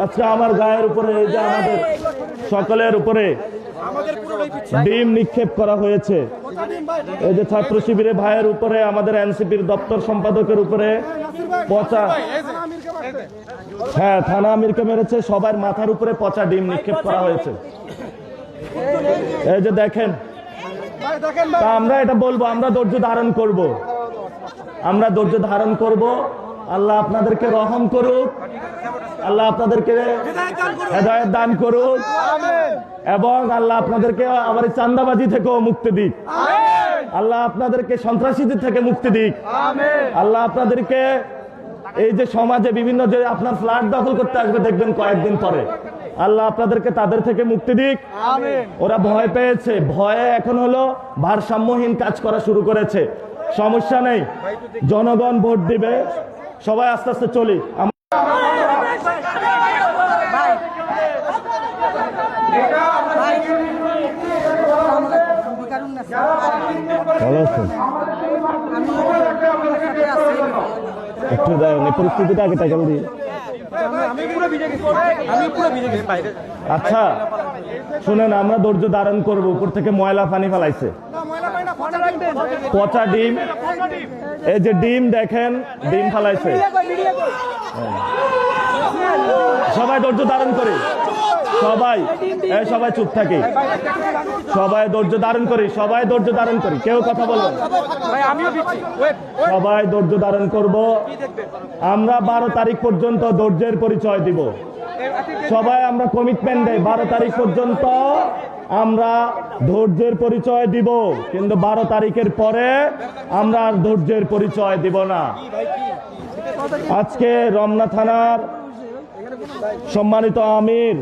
আজকে আমার গায়ের উপরে, এই যে আমাদের সকলের উপরে ডিম নিক্ষেপ করা হয়েছে। এই যে ছাত্র শিবিরে ভাইয়ের উপরে, আমাদের এনসিপির দপ্তর সম্পাদকের উপরে পচা, হ্যাঁ থানা আমিরকে মেরেছে, সবার মাথার উপরে পচা ডিম নিক্ষেপ করা হয়েছে। এই যে দেখেন, তা আমরা এটা বলবো, আমরা ধৈর্য ধারণ করব, আমরা ধৈর্য ধারণ করব। আল্লাহ আপনাদেরকে রহম করুক, আল্লাহ আপনাদেরকে হেদায়েত দান করুক, এবং আল্লাহ আপনাদেরকে আবার চাঁদাবাজি থেকেও মুক্তি দিক, আল্লাহ আপনাদেরকে সন্ত্রাসীদের থেকে মুক্তি দিক, আল্লাহ আপনাদেরকে এই যে সমাজে বিভিন্ন যে আপনার ফ্ল্যাট দখল করতে আসবে দেখবেন কয়েকদিন পরে, আল্লাহ আপনাদেরকে তাদের থেকে মুক্তি দিক। ওরা ভয় পেয়েছে, ভয়ে এখন হলো ভারসাম্যহীন কাজ করা শুরু করেছে। সমস্যা নেই, জনগণ ভোট দিবে, সবাই আস্তে আস্তে চলি। ভালো আছেন? একটু পরিস্থিতিটা আগে টাকা দিই। আচ্ছা শুনেন, আমরা ধৈর্য ধারণ করবো। উপর থেকে ময়লা পানি ফেলাইছে, পচা ডিম, এই যে ডিম দেখেন, ডিম ফেলাইছে। সবাই ধৈর্য ধারণ করি, সবাই সবাই চুপ থাকি, সবাই ধৈর্য ধারণ করি, সবাই ধৈর্য ধারণ করি, কেউ কথা বলবেন, সবাই ধৈর্য ধারণ করব। আমরা 12 তারিখ পর্যন্ত ধৈর্যের পরিচয় দিব, সবাই আমরা কমিটমেন্ট দেই 12 তারিখ পর্যন্ত আমরা ধৈর্যের পরিচয় দিব, কিন্তু 12 তারিখের পরে আমরা আর ধৈর্যের পরিচয় দিব না। আজকে রমনা থানার সম্মানিত আমির